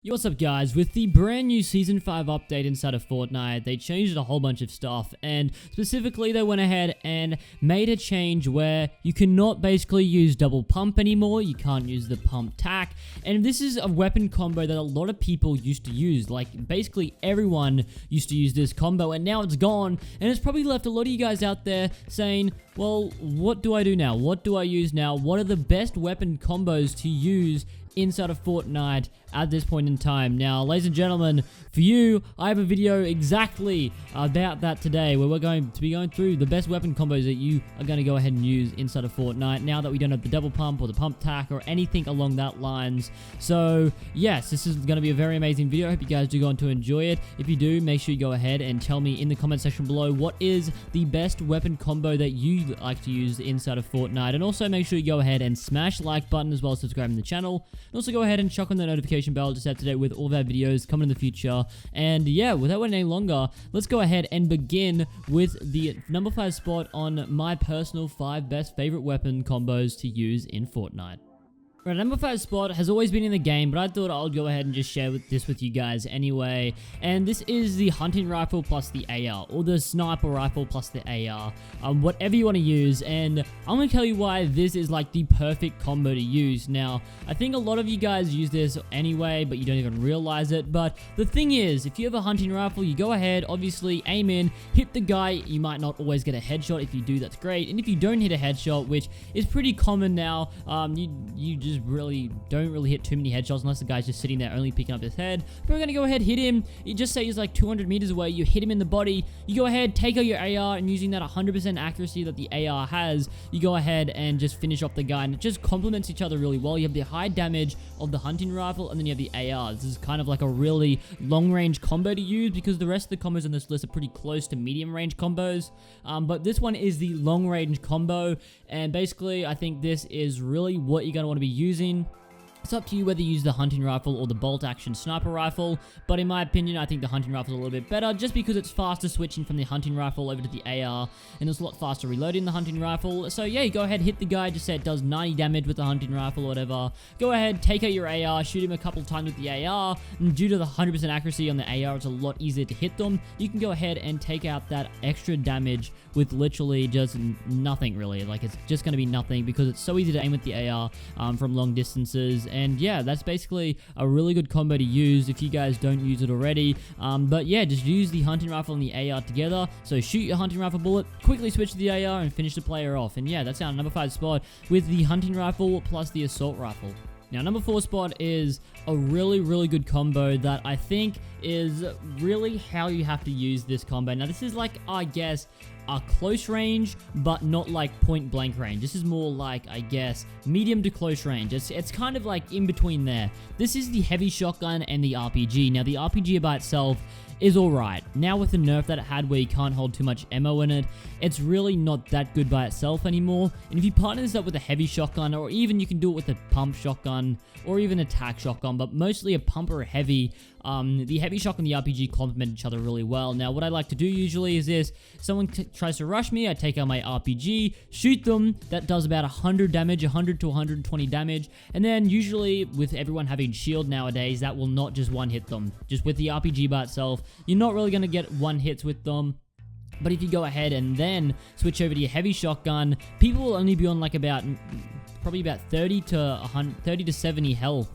Yo, what's up guys? With the brand new Season 5 update inside of Fortnite, they changed a whole bunch of stuff, and specifically they went ahead and made a change where you cannot basically use double pump anymore. You can't use the pump tack, and this is a weapon combo that a lot of people used to use. Like, basically everyone used to use this combo, and now it's gone, and it's probably left a lot of you guys out there saying, well, what do I do now? What do I use now? What are the best weapon combos to use inside of Fortnite at this point in time? Now, ladies and gentlemen, for you, I have a video exactly about that today, where we're going to be going through the best weapon combos that you are going to go ahead and use inside of Fortnite now that we don't have the double pump or the pump tack or anything along that lines. So yes, this is going to be a very amazing video. I hope you guys do go on to enjoy it. If you do, make sure you go ahead and tell me in the comment section below what is the best weapon combo that you like to use inside of Fortnite, and also make sure you go ahead and smash the like button as well as subscribing to the channel. And also go ahead and chuck on the notification bell just up to date with all of our videos coming in the future. And yeah, without waiting any longer, let's go ahead and begin with the number 5 spot on my personal 5 best favorite weapon combos to use in Fortnite. Right, number 5 spot has always been in the game, but I thought I'll go ahead and just share this with you guys anyway. And this is the hunting rifle plus the AR, or the sniper rifle plus the AR, whatever you want to use. And I'm going to tell you why this is like the perfect combo to use. Now, I think a lot of you guys use this anyway, but you don't even realize it. But the thing is, if you have a hunting rifle, you go ahead, obviously aim in, hit the guy. You might not always get a headshot. If you do, that's great. And if you don't hit a headshot, which is pretty common now, you just don't really hit too many headshots unless the guy's just sitting there only picking up his head. But we're gonna go ahead, hit him. You just say he's like 200 meters away, you hit him in the body, you go ahead, take out your AR, and using that 100% accuracy that the AR has, you go ahead and just finish off the guy, and it just complements each other really well. You have the high damage of the hunting rifle, and then you have the AR. This is kind of like a really long range combo to use, because the rest of the combos on this list are pretty close to medium range combos, but this one is the long range combo. And basically I think this is really what you're going to want to be using. It's up to you whether you use the hunting rifle or the bolt action sniper rifle, but in my opinion, I think the hunting rifle is a little bit better, just because it's faster switching from the hunting rifle over to the AR, and it's a lot faster reloading the hunting rifle. So yeah, you go ahead, hit the guy, just say it does 90 damage with the hunting rifle or whatever. Go ahead, take out your AR, shoot him a couple times with the AR, and due to the 100% accuracy on the AR, it's a lot easier to hit them. You can go ahead and take out that extra damage with literally just nothing really. Like, it's just going to be nothing, because it's so easy to aim with the AR from long distances. And yeah, that's basically a really good combo to use if you guys don't use it already. But yeah, just use the hunting rifle and the AR together. So shoot your hunting rifle bullet, quickly switch to the AR, and finish the player off. And yeah, that's our number 5 spot with the hunting rifle plus the assault rifle. Now, number 4 spot is a really good combo that I think is really how you have to use this combo. Now, this is like, I guess, a close range, but not like point blank range. This is more like, I guess, medium to close range. It's kind of like in between there. This is the heavy shotgun and the RPG. Now, the RPG by itself is alright. Now, with the nerf that it had where you can't hold too much ammo in it, it's really not that good by itself anymore. And if you partner this up with a heavy shotgun, or even you can do it with a pump shotgun, or even a tack shotgun, but mostly a pump or a heavy, the heavy shotgun and the RPG complement each other really well. Now, what I like to do usually is this: someone tries to rush me, I take out my RPG, shoot them. That does about 100 damage, 100 to 120 damage. And then usually with everyone having shield nowadays, that will not just one hit them. Just with the RPG by itself, you're not really going to get one hits with them. But if you go ahead and then switch over to your heavy shotgun, people will only be on like probably about 30 to 70 health.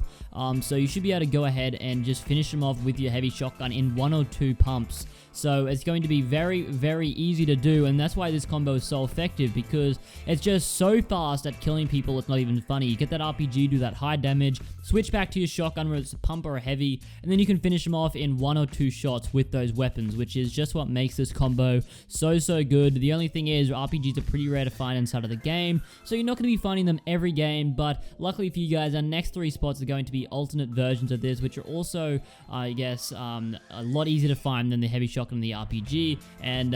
So you should be able to go ahead and just finish them off with your heavy shotgun in 1 or 2 pumps. So it's going to be very easy to do, and that's why this combo is so effective, because it's just so fast at killing people, it's not even funny. You get that RPG, do that high damage, switch back to your shotgun whether it's a pump or a heavy, and then you can finish them off in 1 or 2 shots with those weapons, which is just what makes this combo so good. The only thing is, RPGs are pretty rare to find inside of the game, so you're not going to be finding them every game. But luckily for you guys, our next 3 spots are going to be alternate versions of this, which are also, I guess, a lot easier to find than the heavy shotgun and the RPG. And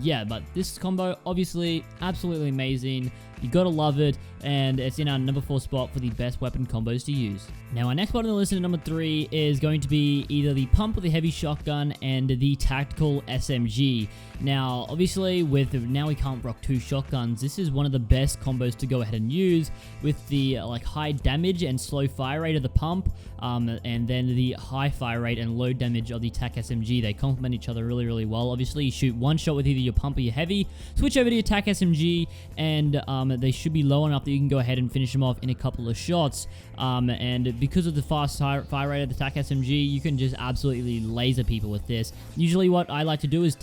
yeah, but this combo, obviously, absolutely amazing. You gotta love it, and it's in our number 4 spot for the best weapon combos to use. Now, our next one on the list at number 3 is going to be either the pump or the heavy shotgun and the tactical SMG. Now, obviously, now we can't rock 2 shotguns. This is one of the best combos to go ahead and use with the high damage and slow fire rate of the pump, and then the high fire rate and low damage of the TAC SMG. They complement each other really, really well. Obviously, you shoot one shot with either your pump or your heavy, switch over to your TAC SMG, and they should be low enough that you can go ahead and finish them off in a couple of shots. And because of the fast fire rate of the TAC SMG, you can just absolutely laser people with this. Usually what I like to do is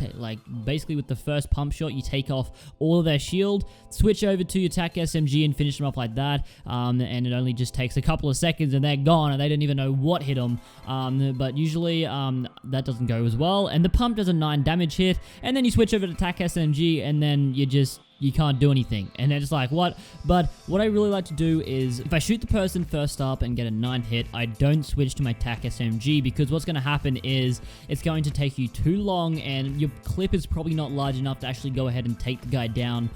basically with the first pump shot, you take off all of their shield, switch over to your TAC SMG and finish them off like that. And it only just takes a couple of seconds and they're gone and they didn't even know what hit them. But usually that doesn't go as well. And the pump does a 9 damage hit, and then you switch over to TAC SMG and then you can't do anything. And they're just like, what? But what I really like to do is, if I shoot the person first up and get a 9 hit, I don't switch to my TAC SMG, because what's going to happen is it's going to take you too long, and your clip is probably not large enough to actually go ahead and take the guy down,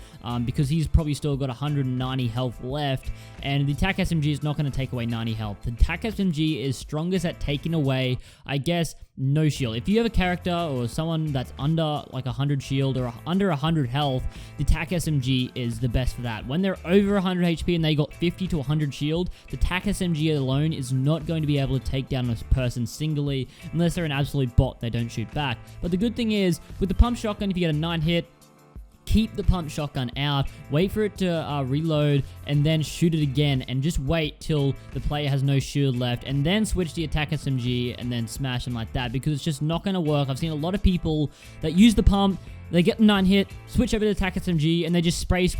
because he's probably still got 190 health left, and the TAC SMG is not going to take away 90 health. The TAC SMG is strongest at taking away, I guess, no shield. If you have a character or someone that's under 100 shield or under 100 health, the TAC SMG is the best for that. When they're over 100 HP and they got 50 to 100 shield, the TAC SMG alone is not going to be able to take down a person singly unless they're an absolute bot. They don't shoot back. But the good thing is, with the pump shotgun, if you get a 9 hit, keep the pump shotgun out, wait for it to reload, and then shoot it again, and just wait till the player has no shield left, and then switch to your TAC SMG, and then smash them like that, because it's just not going to work. I've seen a lot of people that use the pump, they get the 9 hit, switch over to the TAC SMG, and they just spray. It's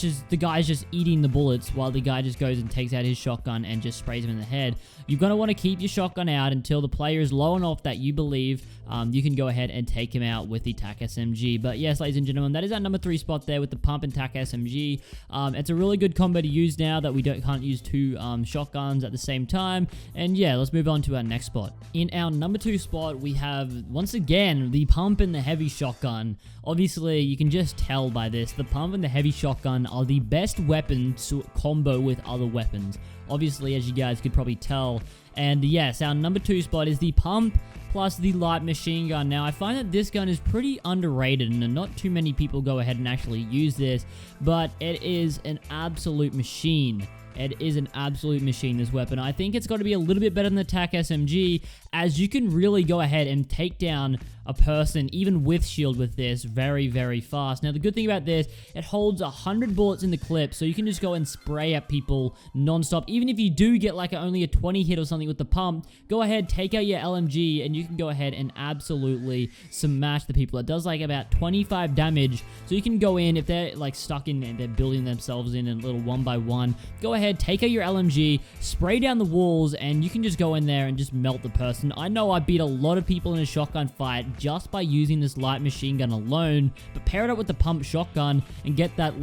just, the guy's just eating the bullets while the guy just goes and takes out his shotgun and just sprays him in the head. You're going to want to keep your shotgun out until the player is low enough that you believe you can go ahead and take him out with the TAC SMG. But yes, ladies and gentlemen, that is our number 3 spot there with the pump and TAC SMG. It's a really good combo to use now that we can't use 2 shotguns at the same time. And yeah, let's move on to our next spot. In our number 2 spot, we have, once again, the pump and the heavy shotgun. Obviously, you can just tell by this, the pump and the heavy shotgun are the best weapon to combo with other weapons. Obviously, as you guys could probably tell. And yes, our number 2 spot is the pump plus the light machine gun. Now, I find that this gun is pretty underrated, and not too many people go ahead and actually use this, but it is an absolute machine. It is an absolute machine, this weapon. I think it's got to be a little bit better than the TAC SMG, as you can really go ahead and take down a person, even with shield, with this very, very fast. Now, the good thing about this, it holds 100 bullets in the clip, so you can just go and spray at people non-stop. Even if you do get only a 20 hit or something with the pump, go ahead, take out your LMG, and you can go ahead and absolutely smash the people. It does about 25 damage, so you can go in, if they're stuck in and they're building themselves in a little 1x1, go ahead, take out your LMG, spray down the walls, and you can just go in there and just melt the person. I know I beat a lot of people in a shotgun fight just by using this light machine gun alone, but pair it up with the pump shotgun and get that,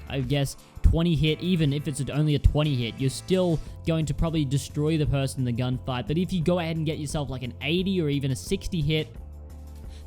I guess, 20 hit. Even if it's only a 20 hit, you're still going to probably destroy the person in the gunfight. But if you go ahead and get yourself an 80 or even a 60 hit,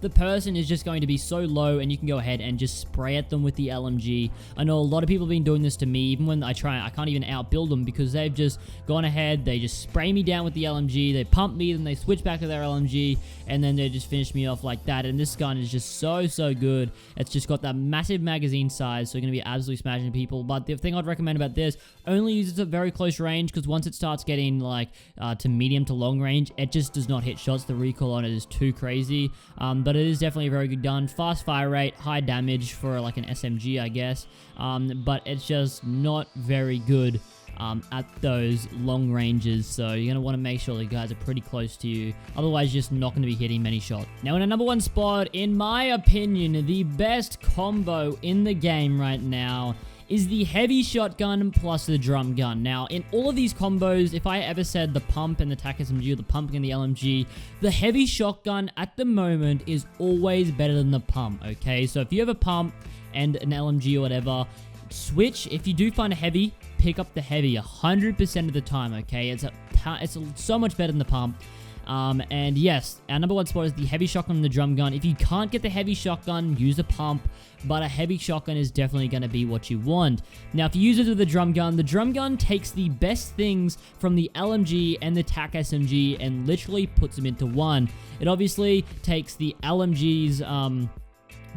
the person is just going to be so low, and you can go ahead and just spray at them with the LMG. I know a lot of people have been doing this to me. Even when I try, I can't even outbuild them, because they've just gone ahead, they just spray me down with the LMG, they pump me, then they switch back to their LMG, and then they just finish me off like that. And this gun is just so good. It's just got that massive magazine size, so you're going to be absolutely smashing people. But the thing I'd recommend about this, only use it at very close range, because once it starts getting to medium to long range, it just does not hit shots. The recoil on it is too crazy. But it is definitely a very good gun. Fast fire rate, high damage for an SMG, I guess. But it's just not very good at those long ranges, so you're going to want to make sure the guys are pretty close to you. Otherwise, you're just not going to be hitting many shots. Now, in a number 1 spot, in my opinion, the best combo in the game right now is the heavy shotgun plus the drum gun. Now, in all of these combos, if I ever said the pump and the TAC SMG or the pump and the LMG, the heavy shotgun at the moment is always better than the pump, okay? So if you have a pump and an LMG or whatever, switch. If you do find a heavy, pick up the heavy 100% of the time, okay? It's so much better than the pump. And yes, our number 1 spot is the heavy shotgun and the drum gun. If you can't get the heavy shotgun, use a pump, but a heavy shotgun is definitely going to be what you want. Now, if you use it with the drum gun takes the best things from the LMG and the TAC SMG and literally puts them into one. It obviously takes the LMG's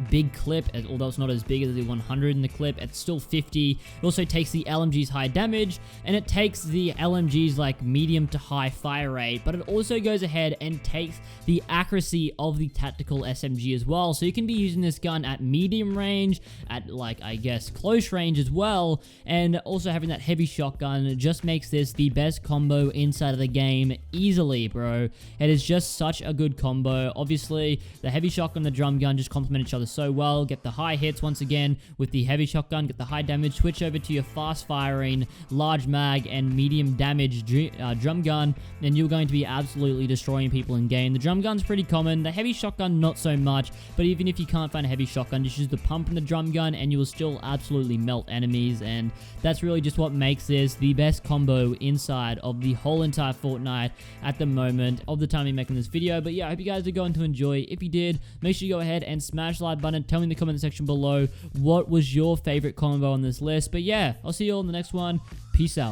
big clip, although it's not as big as the 100 in the clip, it's still 50. It also takes the LMG's high damage, and it takes the LMG's like medium to high fire rate, but it also goes ahead and takes the accuracy of the tactical SMG as well. So you can be using this gun at medium range, at like, I guess, close range as well, and also having that heavy shotgun just makes this the best combo inside of the game easily, bro. It is just such a good combo. Obviously, the heavy shotgun and the drum gun just complement each other so well. Get the high hits once again with the heavy shotgun, get the high damage, switch over to your fast firing large mag and medium damage drum gun, and you're going to be absolutely destroying people in game. The drum gun's pretty common, the heavy shotgun not so much, but even if you can't find a heavy shotgun, just use the pump and the drum gun and you will still absolutely melt enemies, and that's really just what makes this the best combo inside of the whole entire Fortnite at the moment of the time I'm making this video. But yeah, I hope you guys are going to enjoy. If you did, make sure you go ahead and smash the like button. Tell me in the comment section below what was your favorite combo on this list. But yeah, I'll see you all in the next one. Peace out.